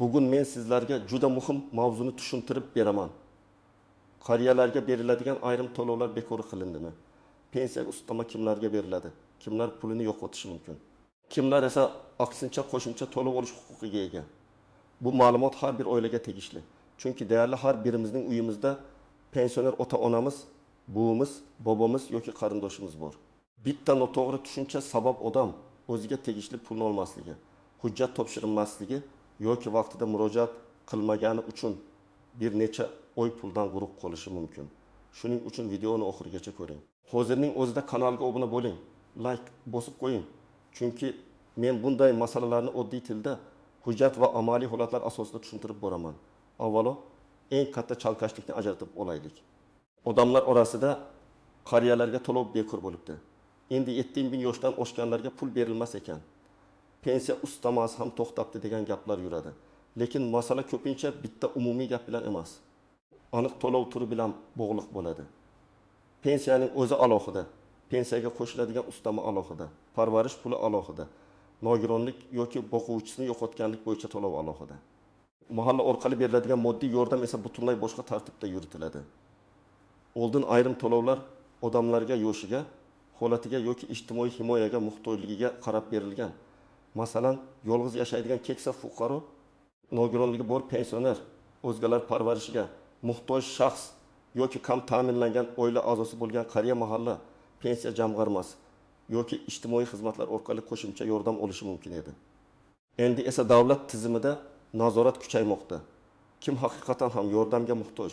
Bugun men sizlarga juda muhim mavzuni tushuntirib beraman. Qariyalarga beriladigan ayrim to'lovlar bekor qilindimi? Pensiyaga ustama kimlarga beriladi? Kimlar pulini yo'qotishi mumkin? Kimlar esa aksincha qo'shimcha to'lov olish huquqiga ega? Bu ma'lumot har bir oilaga tegishli. Chunki deyarli har birimizning uyimizda pensioner ota-onamiz, buvimiz, bobomiz yoki qarindoshimiz bor. Bitta noto'g'ri tushuncha sabab odam o'ziga tegishli pulni olmasligi, hujjat topshirilmasligi yoki vaqtida murojaat qilmagani uchun bir necha oy puldan quruq qolishi mumkin. Shuning uchun videoni oxirigacha ko'ring. Hozirning o'zida kanalga obuna bo'ling, like bosib qo'ying. Chunki men bunday masalalarni oddiy tilda hujjat va amaliy holatlar asosida tushuntirib boraman. Avvalo, eng katta chalkashlikni ajratib olaylik. Odamlar orasida qariyalarga to'lov bekor bo'libdi. Endi 7000 yoshdan oshganlarga pul berilmas ekan. Pensiya ustamasi ham to'xtabdi degan gaplar yuradi. Lekin masala ko'pincha bitta umumiy gap bilan emas. Aniq to'lov turi bilan bog'liq bo'ladi. Pensiyaning o'zi alohida, pensiyaga qo'shiladigan ustama alohida, parvarish puli alohida, nogironlik yoki boquvchisini yo'qotganlik bo'yicha to'lov alohida. Mahalla orqali beriladigan moddiy yordam esa butunlay boshqa tartibda yuritiladi. Oldin ayrim to'lovlar odamlarga yoshiga, holatiga yoki ijtimoiy himoyaga muhtojligiga qarab berilgan. Masalan, yolg'iz yashaydigan keksa fuqaro, nogironligi bor pensioner, o'zgalar parvarishiga muhtoj shaxs yoki kam ta'minlangan oila a'zosi bo'lgan qariya mahalla pensiya jamg'armasi yoki ijtimoiy xizmatlar orqali qo'shimcha yordam olishi mumkin edi. Endi esa davlat tizimida nazorat kuchaymoqda. Kim haqiqatan ham yordamga muhtoj,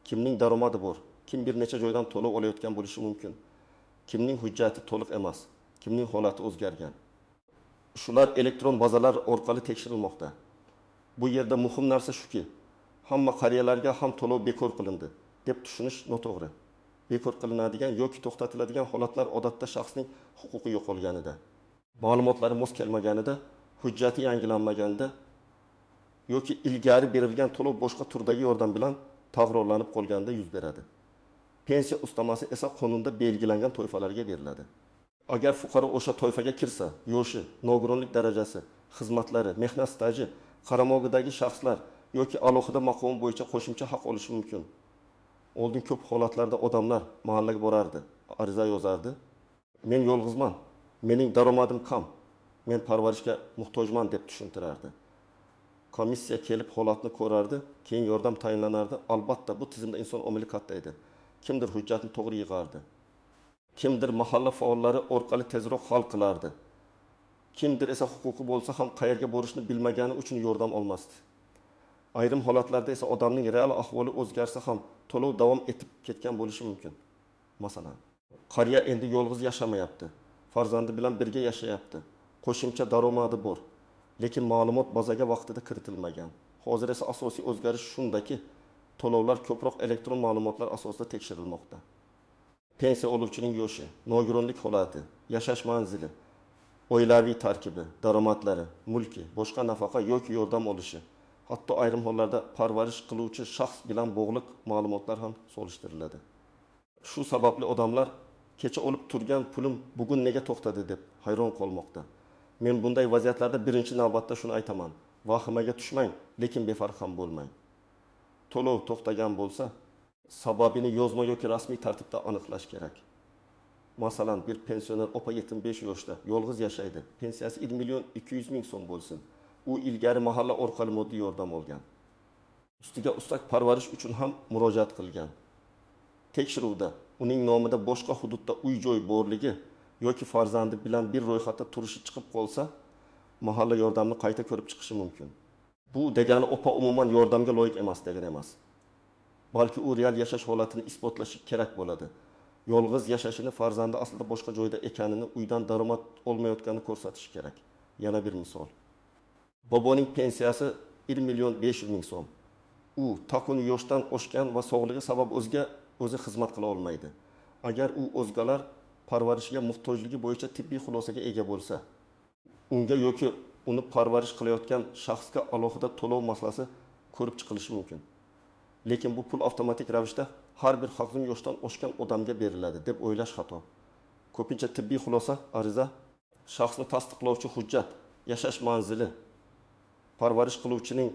kimning daromadi bor, kim bir necha joydan to'lov olayotgan bo'lishi mumkin, kimning hujjati to'liq emas, kimning holati o'zgargan. Shular elektron bazalar orqali tekshirilmoqda. Bu yerda muhim narsa shuki, hamma qariyalarga ham to'lov bekor qilindi deb tushunish noto'g'ri. Bekor qilinadigan yoki to'xtatiladigan holatlar odatda shaxsning huquqi yo'qolganida, ma'lumotlari mos kelmaganida, hujjati yangilanmaganida yoki ilgari berilgan to'lov boshqa turdagi yordam bilan takrorlanib qolganda yuz beradi. Pensiya ustamasi esa qonunda belgilangan toifalarga beriladi. Agar fuqaro o'sha toifaga kirsa, yoshi, nogironlik darajasi, xizmatlari, mehnat staji, qaramog'idagi shaxslar yoki alohida maqom bo'yicha qo'shimcha haq olishi mumkin. Oldin ko'p holatlarda odamlar mahallaga borardi, ariza yozardi. Men yolg'izman, mening daromadim kam, men parvarishga muhtojman deb tushuntirardi. Komissiya kelib holatni ko'rardi, keyin yordam tayinlanardi. Albatta bu tizimda inson omili katta edi. Kimdir hujjatni to'g'ri yig'ardi. Kimdir mahalla faollari orqali tezroq hal qilardi. Kimdir esa huquqi bo'lsa ham qayerga borishni bilmagani uchun yordam olmasdi. Ayrim holatlarda esa odamning real ahvoli o'zgarsa ham to'lov davom etib ketgan bo'lishi mumkin. Masalan, qariya endi yolg'iz yashamayapti, farzandi bilan birga yashayapti, qo'shimcha daromadi bor, lekin ma'lumot bazaga vaqtida kiritilmagan. Hozir esa asosiy o'zgarish shundaki, to'lovlar ko'proq elektron ma'lumotlar asosida tekshirilmoqda. Pensiya oluvchining yoshi, nogironlik holati, yashash manzili, oilaviy tarkibi, daromadlari, mulki, boshqa nafaqa yoki yordam olishi, hatto ayrim hollarda parvarish qiluvchi shaxs bilan bog'liq ma'lumotlar ham solishtiriladi. Shu sababli odamlar kecha olib turgan pulim bugun nega to'xtadi deb hayron qolmoqda. Men bunday vaziyatlarda birinchi navbatda shuni aytaman: vahimaga tushmang, lekin befarq ham bo'lmang. To'lov to'xtagan bo'lsa, sababini yozma yoki rasmiy tartibda aniqlash kerak. Masalan, bir pensioner opa 75 yoshda yolg'iz yashaydi. Pensiyasi 1.200.000 so'm bo'lsin. U ilgari mahalla orqali moddiy yordam olgan. Ustiga ustak parvarish uchun ham murojaat qilgan. Tekshiruvda uning nomida boshqa hududda uy-joy borligi yoki farzandi bilan bir ro'yxatda turishi chiqib qolsa, mahalla yordamni qayta ko'rib chiqishi mumkin. Bu degani opa umuman yordamga loyiq emas degani emas. Balki u real yashash holatini isbotlashi kerak bo'ladi. Yolg'iz yashashini, farzandi aslida boshqa joyda ekanini, uydan daromad olmayotganini ko'rsatish kerak. Yana bir misol. Boboning pensiyasi 1.500.000 so'm. U takun yoshdan oshgan va sog'ligi sabab o'zi xizmat qila olmaydi. Agar u o'zgalar parvarishiga muhtojligi bo'yicha tibbiy xulosaga ega bo'lsa, unga yoki uni parvarish qilayotgan shaxsga alohida to'lov masalasi ko'rib chiqilishi mumkin. Lekin bu pul avtomatik ravishda har bir 60 yoshdan oshgan odamga beriladi deb o'ylash xato. Ko'pincha tibbiy xulosa, ariza, shaxsni tasdiqlovchi hujjat, yashash manzili, parvarish qiluvchining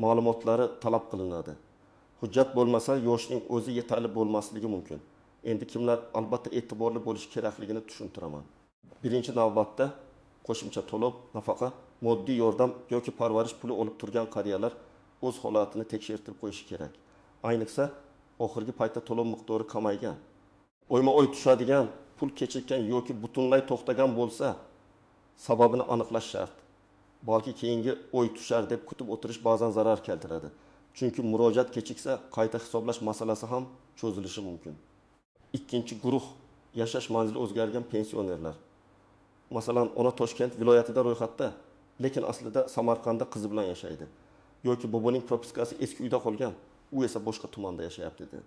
ma'lumotlari talab qilinadi. Hujjat bo'lmasa, yoshning o'zi yetarli bo'lmasligi mumkin. Endi kimlar albatta e'tiborli bo'lishi kerakligini tushuntiraman. Birinchi navbatda qo'shimcha to'lov, nafaqa, moddiy yordam yoki parvarish puli olib turgan qariyalar o'z holatini tekshirtirib qo'yishi kerak. Ayniqsa, oxirgi paytda to'lov miqdori kamaygan, oyma-oy tushadigan, pul kechikkan yoki butunlay to'xtagan bo'lsa, sababini aniqlash shart. Balki keyingi oy tushar deb kutib o'tirish ba'zan zarar keltiradi. Chunki murojaat kechiksa, qayta hisoblash masalasi ham cho'zilishi mumkin. Ikkinchi guruh yashash manzili o'zgargan pensionerlar. Masalan, ona Toshkent viloyatida ro'yxatda, lekin aslida Samarqandda qizi bilan yashaydi. Yoki boboning propiskasi eski uyda qolgan, u esa boshqa tumanda yashayapti dedi.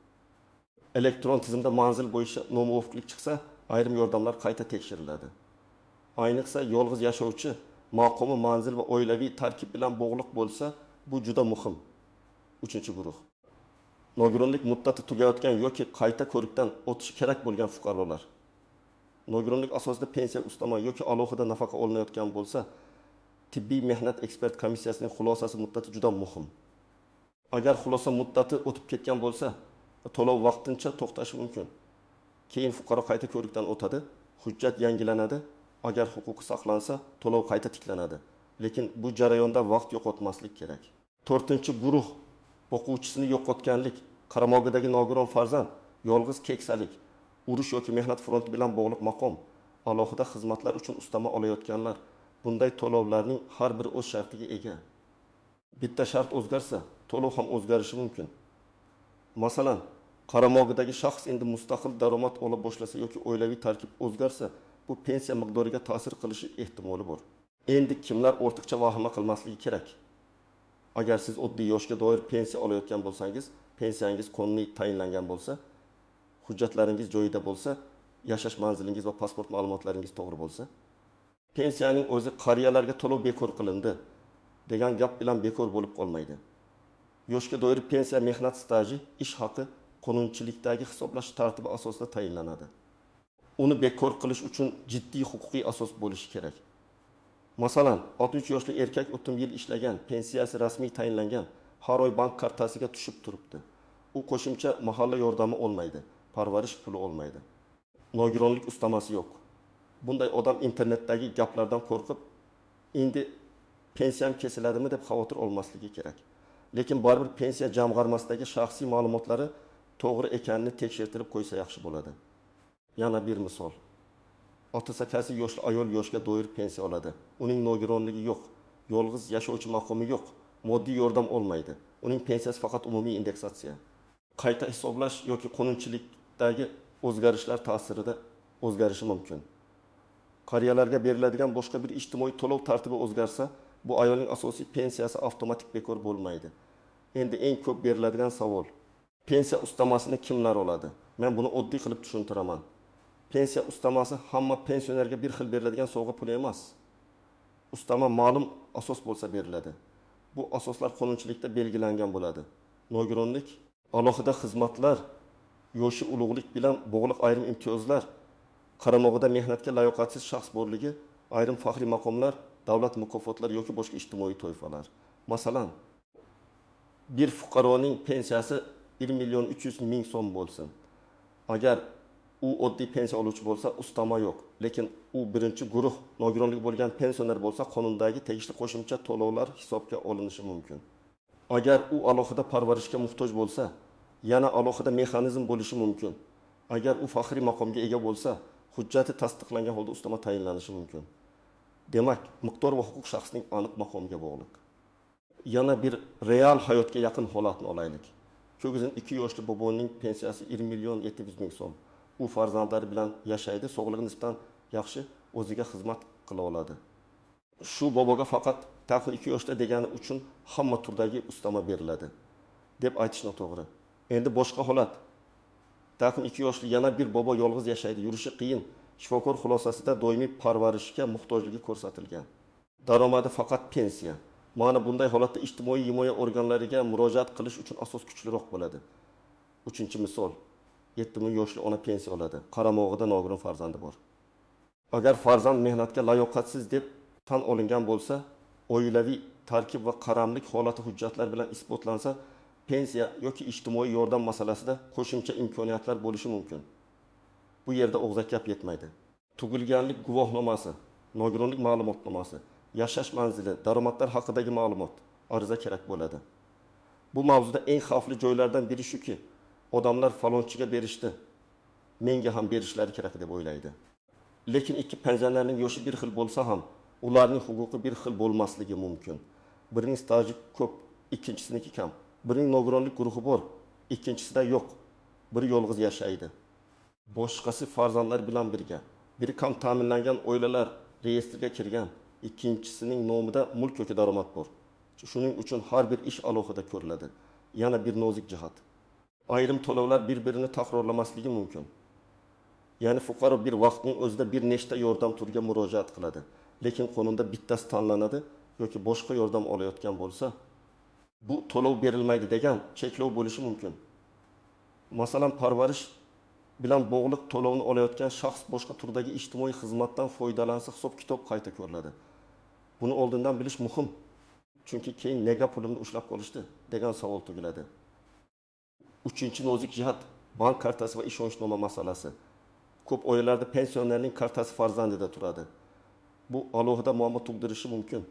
Elektron tizimda manzil bo'yicha nomuvofiqlik chiqsa, ayrim yordamlar qayta tekshiriladi. Ayniqsa yolg'iz yashovchi, maqomi manzil va oilaviy tarkib bilan bog'liq bo'lsa, bu juda muhim. Uchinchi guruh. Nogironlik muddati tugayotgan yoki qayta ko'rikdan o'tishi kerak bo'lgan fuqarolar. Nogironlik asosida pensiya ustama yoki alohida nafaqa olinayotgan bo'lsa, tibbiy mehnat ekspert komissiyasining xulosasi muddati juda muhim. Agar xulosa muddati o'tib ketgan bo'lsa, to'lov vaqtincha to'xtashi mumkin. Keyin fuqaro qayta ko'rikdan o'tadi, hujjat yangilanadi, agar huquqi saqlansa, to'lov qayta tiklanadi. Lekin bu jarayonda vaqt yo'qotmaslik kerak. To'rtinchi guruh o'quvchisini yo'qotganlik, qaramog'idagi nogiron farzand, yolg'iz keksalik, urush yoki mehnat fronti bilan bog'liq maqom, alohida xizmatlar uchun ustama olayotganlar, bunday to'lovlarning har biri o'z shartiga ega. Bitta shart o'zgarsa, to'lov ham o'zgarishi mumkin. Masalan, qaramog'idagi shaxs endi mustaqil daromad ola boshlasa yoki oilaviy tarkib o'zgarsa, bu pensiya miqdoriga ta'sir qilishi ehtimoli bor. Endi kimlar ortiqcha vahima qilmasligi kerak? Agar siz oddiy yoshga doir pensiya olayotgan bo'lsangiz, pensiyangiz qonuniy tayinlangan bo'lsa, hujjatlaringiz joyida bo'lsa, yashash manzilingiz va pasport ma'lumotlaringiz to'g'ri bo'lsa, pensiyaning o'zi qariyalarga to'lov bekor qilindi degan gap bilan bekor bo'lib qolmaydi. Yoshga doir pensiya mehnat staji, ish haqi qonunchilikdagi hisoblash tartibi asosida tayinlanadi. Uni bekor qilish uchun jiddiy huquqiy asos bo'lishi kerak. Masalan, 63 yoshli erkak 30 yil ishlagan, pensiyasi rasmiy tayinlangan, har oy bank kartasiga tushib turibdi. U qo'shimcha mahalla yordami olmaydi, parvarish puli olmaydi. Nogironlik ustamasi yo'q. Bunday odam internetdagi gaplardan qo'rqib, endi pensiyam kesiladimi deb xavotir olmasligi kerak. Lekin baribir pensiya jamg'armasidagi shaxsiy ma'lumotlari to'g'ri ekanini tekshirtirib qo'ysa yaxshi bo'ladi. Yana bir misol. 38 yoshli ayol yoshga doir pensiya oladi. Uning nogironligi yo'q, yolg'iz yashovchi maqomi yo'q, moddiy yordam olmaydi. Uning pensiyasi faqat umumiy indeksatsiya. Qayta hisoblash yoki qonunchilikdagi o'zgarishlar ta'sirida o'zgarishi mumkin. Qariyalarga beriladigan boshqa bir ijtimoiy to'lov tartibi o'zgarsa, bu ayolning asosiy pensiyasi avtomatik bekor bo'lmaydi. Endi eng ko'p beriladigan savol: pensiya ustamasini kimlar oladi? Men buni oddiy qilib tushuntiraman. Pensiya ustamasi hamma pensionerga bir xil beriladigan sovg'a puli emas. Ustama ma'lum asos bo'lsa beriladi. Bu asoslar qonunchilikda belgilangan bo'ladi. Nogironlik, alohida xizmatlar, yoshi ulug'lik bilan bog'liq ayrim imtiyozlar, qaramog'ida mehnatga layoqatsiz shaxs borligi, ayrim faxriy maqomlar, davlat mukofotlari yoki boshqa ijtimoiy toifalar. Masalan, bir fuqaroning pensiyasi 1.300.000 so'm bo'lsin. Agar u oddiy pensiya oluvchi bo'lsa, ustama yo'q. Lekin u birinchi guruh nogironlik bo'lgan pensioner bo'lsa, qonundagi tegishli qo'shimcha to'lovlar hisobga olinishi mumkin. Agar u alohida parvarishga muhtoj bo'lsa, yana alohida mexanizm bo'lishi mumkin. Agar u faxriy maqomga ega bo'lsa, hujjati tasdiqlangan holda ustama tayinlanishi mumkin. Demak, miqdor va huquq shaxsning aniq maqomiga bog'liq. Yana bir real hayotga yaqin holatni olaylik. Ko'g'izin 2 yoshli boboning pensiyasi 1.700.000 so'm. U farzandlari bilan yashaydi, sog'lig'i nisbatan yaxshi, o'ziga xizmat qila oladi. Shu boboga faqat taqin 2 yoshda degani uchun hamma turdagi ustama beriladi deb aytish noto'g'ri. Endi boshqa holat. Taqin 2 yoshli yana bir bobo yolg'iz yashaydi, yurishi qiyin. Shifokor xulosasida doimiy parvarishga muhtojligi ko'rsatilgan. Daromadi faqat pensiya. Mana bunday holatda ijtimoiy himoya organlariga murojaat qilish uchun asos kuchliroq bo'ladi. 3-misol. 70 yoshli ona pensiya oladi. Qaramog'ida nogiron farzandi bor. Agar farzand mehnatga layoqatsiz deb tan olingan bo'lsa, oilaviy tarkib va qaramlik holati hujjatlar bilan isbotlansa, pensiya yoki ijtimoiy yordam masalasida qo'shimcha imkoniyatlar bo'lishi mumkin. Bu yerda og'zak gap yetmaydi. Tug'ilganlik guvohnomasi, nogironlik ma'lumotnomasi, yashash manzili, daromadlar haqidagi ma'lumot, ariza kerak bo'ladi. Bu mavzuda eng xavfli joylardan biri shuki, odamlar falonchiga berishdi, menga ham berishlari kerak deb o'ylaydi. Lekin ikki pensionerning yoshi bir xil bo'lsa ham, ularning huquqi bir xil bo'lmasligi mumkin. Birining staji ko'p, ikkinchisiniki kam. Birining nogironlik guruhi bor, ikkinchisida yo'q. Biri yolg'iz yashaydi. Boshqasi farzandlar bilan birga. Biri kam ta'minlangan oilalar reyestriga kirgan, ikkinchisining nomida mulk yoki daromad bor. Shuning uchun har bir ish alohida ko'riladi. Yana bir nozik jihat. Ayrim to'lovlar bir-birini takrorlamasligi mumkin. Ya'ni fuqaro bir vaqtning o'zida bir nechta yordam turiga murojaat qiladi, lekin qonunda bittasi tanlanadi yoki boshqa yordam olayotgan bo'lsa, bu to'lov berilmaydi degan cheklov bo'lishi mumkin. Masalan, parvarish bilan bog'liq to'lovni olayotgan shaxs boshqa turdagi ijtimoiy xizmatdan foydalansa, hisob-kitob qayta ko'riladi. Buni oldindan bilish muhim. Chunki keyin nega pulimni ushlab qolishdi degan savol tug'iladi. Uchinchi nozik jihat bank kartasi va ishonchnoma masalasi. Ko'p oilalarda pensionerning kartasi farzandida turadi. Bu alohida muammo tug'dirishi mumkin.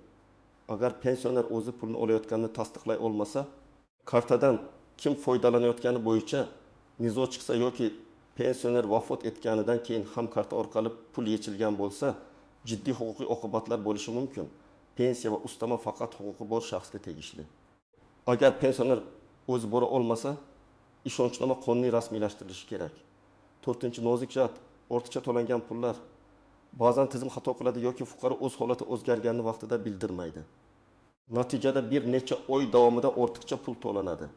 Agar pensioner o'zi pulni olayotganini tasdiqlay olmasa, kartadan kim foydalanayotgani bo'yicha nizo chiqsa yoki pensioner vafot etganidan keyin ham karta orqali pul yechilgan bo'lsa, jiddiy huquqiy oqibatlar bo'lishi mumkin. Pensiya va ustama faqat huquqi bor shaxsga tegishli. Agar pensioner o'zi bora olmasa, ishonchnoma qonuniy rasmiylashtirilishi kerak. 4-nozik jihat, ortiqcha to'langan pullar. Ba'zan tizim xato qiladi yoki fuqaro o'z holati o'zgarganini vaqtida bildirmaydi. Natijada bir necha oy davomida ortiqcha pul to'lanadi.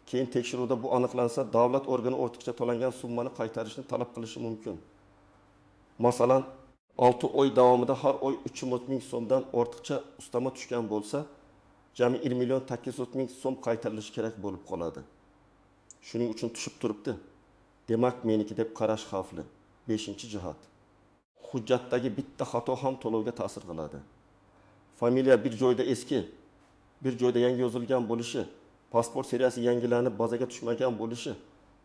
Keyin tekshiruvda bu aniqlansa, davlat organi ortiqcha to'langan summani qaytarishni talab qilishi mumkin. Masalan, 6 oy davomida har oy 300 ming so'mdan ortiqcha ustama tushgan bo'lsa, jami 1 million 800 ming so'm qaytarilishi kerak bo'lib qoladi. Shuning uchun tushib turibdi. Demak, meniki deb qarash xavfli. 5-jihat. Hujjatdagi bitta xato ham to'lovga ta'sir qiladi. Familiya bir joyda eski, bir joyda yangi yozilgan bo'lishi, pasport seriyasi yangilanib bazaga tushmagan bo'lishi,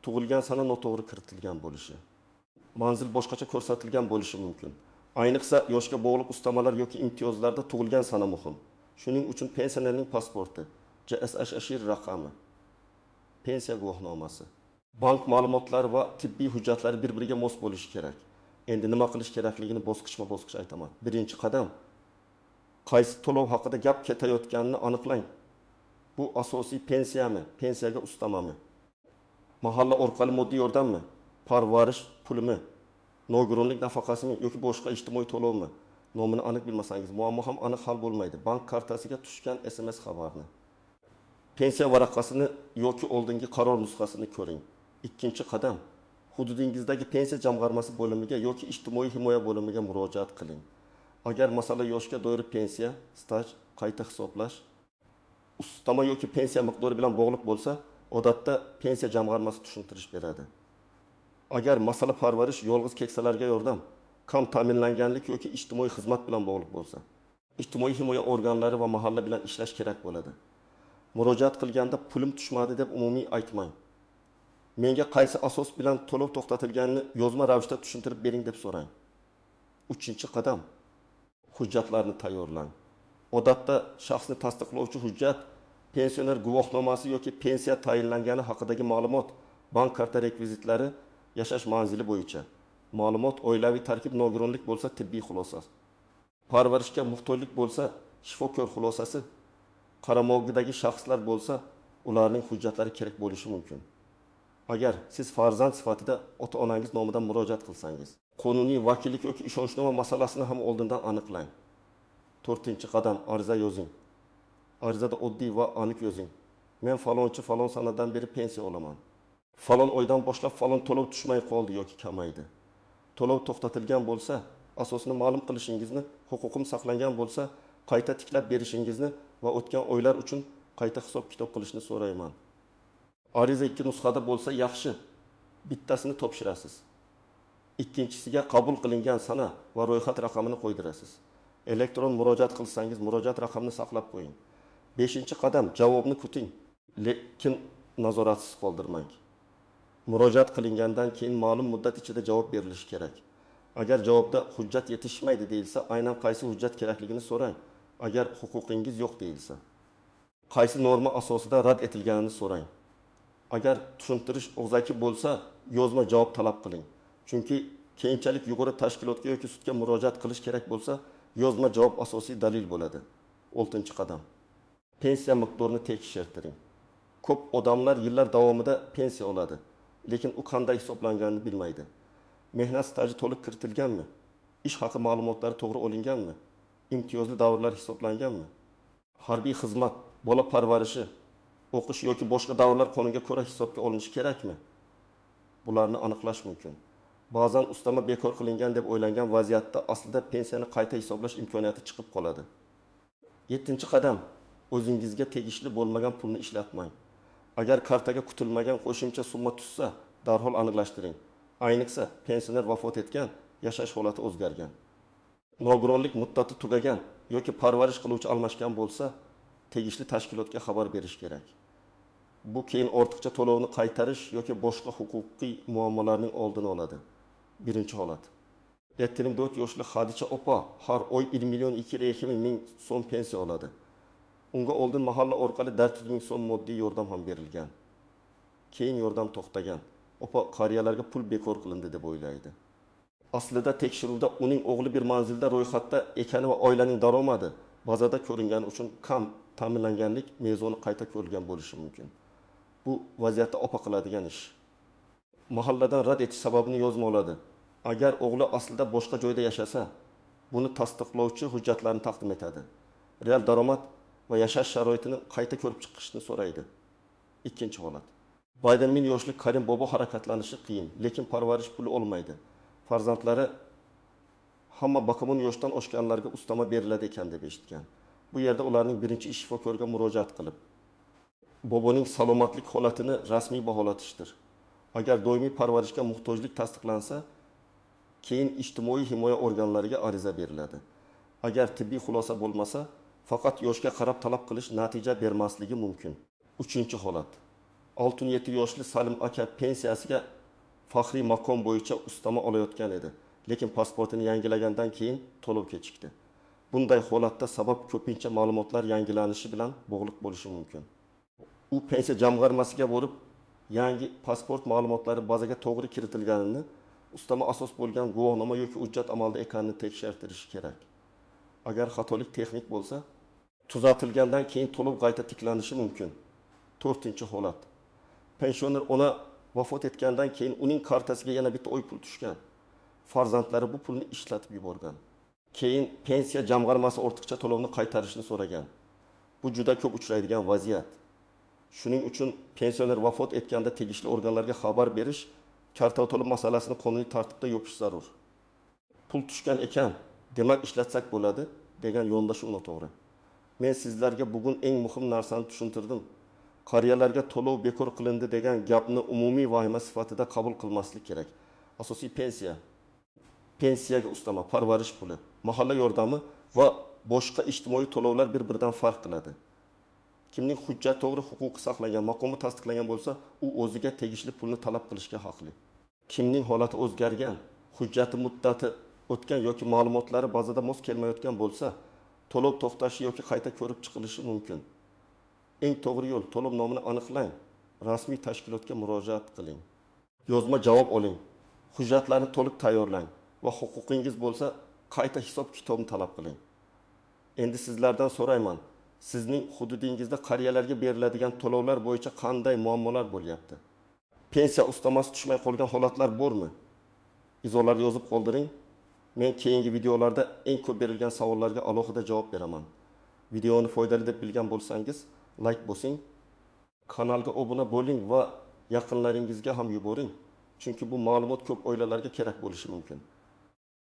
tug'ilgan sana noto'g'ri kiritilgan bo'lishi, manzil boshqacha ko'rsatilgan bo'lishi mumkin. Ayniqsa yoshga bog'liq ustamalar yoki imtiyozlarda tug'ilgan sana muhim. Shuning uchun pensionerning pasporti, JSHR raqami, pensiya guvohnomasi, bank ma'lumotlari va tibbiy hujjatlari bir-biriga mos bo'lishi kerak. Endi nima qilish kerakligini bosqichma-bosqich aytaman. Birinchi qadam, qaysi to'lov haqida gap ketayotganini aniqlang. Bu asosiy pensiyami, pensiyaga ustamami? Mahalla orqali moddiy yordammi? Parvarish pulimi? Nogironlik nafaqasimi yoki boshqa ijtimoiy to'lovmi? Nomini aniq bilmasangiz, muammo ham aniq hal bo'lmaydi. Bank kartasiga tushgan SMS xabarni, pensiya varaqasini yoki oldingi qaror nusxasini ko'ring. Ikkinchi qadam, hududingizdagi pensiya jamg'armasi bo'limiga yoki ijtimoiy himoya bo'limiga murojaat qiling. Agar masala yoshga doir pensiya, staj, qayta hisoblash, ustama yoki pensiya miqdori bilan bog'liq bo'lsa, odatda pensiya jamg'armasi tushuntirish beradi. Agar masala parvarish, yolg'iz keksalarga yordam, kam ta'minlanganlik yoki ijtimoiy xizmat bilan bog'liq bo'lsa, ijtimoiy himoya organlari va mahalla bilan ishlash kerak bo'ladi. Murojaat qilganda pulim tushmadi deb umumiy aytmang. Menga qaysi asos bilan to'lov to'xtatilganini yozma ravishda tushuntirib bering deb so'rang. 3-qadam, hujjatlarni tayyorlang. Odatda shaxsni tasdiqlovchi hujjat, pensioner guvohnomasi yoki pensiya tayinlangani haqidagi ma'lumot, bank karta rekvizitlari, yashash manzili bo'yicha ma'lumot, oilaviy tarkib, nogironlik bo'lsa tibbiy xulosa, parvarishga muhtojlik bo'lsa shifokor xulosasi, qaramog'idagi shaxslar bo'lsa ularning hujjatlari kerak bo'lishi mumkin. Agar siz farzand sifatida ota-onangiz nomidan murojaat qilsangiz, qonuniy vakillik yoki ishonchnoma masalasini ham oldindan aniqlang. 4-qadam, ariza yozing. Arizada oddiy va aniq yozing. Men falonchi falon sanadan beri pensiya olaman. Falon oydan boshlab falon to'lov tushmay qoldi yoki kamaydi. To'lov to'xtatilgan bo'lsa, asosini ma'lum qilishingizni, huquqim saqlangan bo'lsa, qayta tiklab berishingizni va o'tgan oylar uchun qayta hisob-kitob qilishni so'rayman. Ariza 2 nusxada bo'lsa yaxshi. Bittasini topshirasiz. Ikkinchisiga qabul qilingan sana va ro'yxat raqamini qo'ydirasiz. Elektron murojaat qilsangiz, murojaat raqamini saqlab qo'ying. 5-qadam javobni kuting, lekin nazoratsiz qoldirmang. Murojaat qilingandan keyin ma'lum muddat ichida javob berilishi kerak. Agar javobda hujjat yetishmaydi deyilsa, aynan qaysi hujjat kerakligini so'rang. Agar huquqingiz yo'q deyilsa, qaysi norma asosida rad etilganini so'rang. Agar tushuntirish og'zaki bo'lsa, yozma javob talab qiling. Chunki keyinchalik yuqori tashkilotga yoki sudga murojaat qilish kerak bo'lsa, yozma javob asosiy dalil bo'ladi. 6-qadam. Pensiya miqdorini tekshirtiring. Ko'p odamlar yillar davomida pensiya oladi, lekin u qanday hisoblanganini bilmaydi. Mehnat staji to'liq kiritilganmi? Ish haqi ma'lumotlari to'g'ri olinganmi? Imtiyozli davrlar hisoblanganmi? Harbiy xizmat, bola parvarishi, o'qish yoki boshqa davrlar qonunga ko'ra hisobga olinishi kerakmi? Bularni aniqlash mumkin. Ba'zan ustama bekor qilingan deb o'ylangan vaziyatda aslida pensiyani qayta hisoblash imkoniyati chiqib qoladi. 7-qadam. O'zingizga tegishli bo'lmagan pulni ishlatmang. Agar kartaga kutilmagan qo'shimcha summa tushsa, darhol aniqlashtiring. Ayniqsa, pensioner vafot etgan, yashash holati o'zgargan, nogironlik muddati tugagan yoki parvarish qiluvchi almashgan bo'lsa, tegishli tashkilotga xabar berish kerak. Bu keyin ortiqcha to'lovni qaytarish yoki boshqa huquqiy muammolarning oldini oladi. 1-holat. 74 yoshli Xadicha opa har oy 1,2 million so'm pensiya oladi. Unga oldin mahalla orqali 400 ming so'm moddiy yordam ham berilgan. Keyin yordam to'xtagan. Opa qariyalarga pul bekor qilindi deb o'ylaydi. Aslida tekshiruvda uning o'g'li bir manzilda ro'yxatda ekani va oilaning daromadi bazada ko'ringani uchun kam ta'minlanganlik mezoni qayta ko'rilgan bo'lishi mumkin. Bu vaziyatda opa qiladigan ish. Mahalladan rad etish sababini yozma oladi. Agar o'g'li aslida boshqa joyda yashasa, buni tasdiqlovchi hujjatlarni taqdim etadi. Real daromad va yashash sharoitini qayta ko'rib chiqishni so'raydi. 2-holat. Bayden ming yoshli Karim bobo harakatlanishi qiyin, lekin parvarish puli olmaydi. Farzandlari hamma bakamun yoshdan oshganlarga ustama beriladi ekan deb eshitgan. Bu yerda ularning birinchi ish shifokorga murojaat qilib, boboning salomatlik holatini rasmiy baholatishdir. Agar doimiy parvarishga muhtojlik tasdiqlansa, keyin ijtimoiy himoya organlariga ariza beriladi. Agar tibbiy xulosa bo'lmasa, faqat yoshga qarab talab qilish natija bermasligi mumkin. 3-holat. 67 yoshli Salim aka pensiyasiga faxriy maqom bo'yicha ustama olayotgan edi, lekin pasportini yangilagandan keyin to'lov kechikdi. Bunday holatda sabab ko'pincha ma'lumotlar yangilanishi bilan bog'liq bo'lishi mumkin. U pensiya jamg'armasiga borib, yangi pasport ma'lumotlari bazaga to'g'ri kiritilganini, ustama asos bo'lgan guvohnoma yoki hujjat amalda ekanini tekshirtirishi kerak. Agar xatolik texnik bo'lsa, tuzatilgandan keyin to'lov qayta tiklanishi mumkin. 4-holat. Pensioner ona vafot etgandan keyin uning kartasiga yana bitta oy pul tushgan. Farzandlari bu pulni ishlatib yuborgan. Keyin pensiya jamg'armasi ortiqcha to'lovni qaytarishni so'ragan. Bu juda ko'p uchraydigan vaziyat. Shuning uchun pensioner vafot etganda tegishli organlarga xabar berish, karta to'lov masalasini qonuniy tartibda yopish zarur. Pul tushgan ekan, demak ishlatsak bo'ladi degan yondashuv noto'g'ri. Men sizlarga bugun eng muhim narsani tushuntirdim. Qariyalarga to'lov bekor qilindi degan gapni umumiy vahima sifatida qabul qilmaslik kerak. Asosiy pensiya, pensiyaga ustama, parvarish puli, mahalla yordami va boshqa ijtimoiy to'lovlar bir-biridan farq qiladi. Kimning hujjat to'g'ri huquqi saqlangan, maqomi tasdiqlangan bo'lsa, u o'ziga tegishli pulni talab qilishga haqli. Kimning holati o'zgargan, hujjati muddati o'tgan yoki ma'lumotlari bazada mos kelmayotgan bo'lsa, to'lov to'xtashi yoki qayta ko'rib chiqilishi mumkin. Eng to'g'ri yo'l to'lov nomini aniqlang, rasmiy tashkilotga murojaat qiling. Yozma javob oling, hujjatlarni to'liq tayyorlang va huquqingiz bo'lsa, qayta hisob-kitobni talab qiling. Endi sizlardan so'rayman, sizning hududingizda qariyalarga beriladigan to'lovlar bo'yicha qanday muammolar bo'lyapti? Pensiya ustamasi tushmay qolgan holatlar bormi? Izohlar yozib qoldiring. Men keyingi videolarda eng ko'p berilgan savollarga alohida javob beraman. Videoni foydali deb bilgan bo'lsangiz, like bosing, kanalga obuna bo'ling va yaqinlaringizga ham yuboring. Chunki bu ma'lumot ko'p oilalarga kerak bo'lishi mumkin.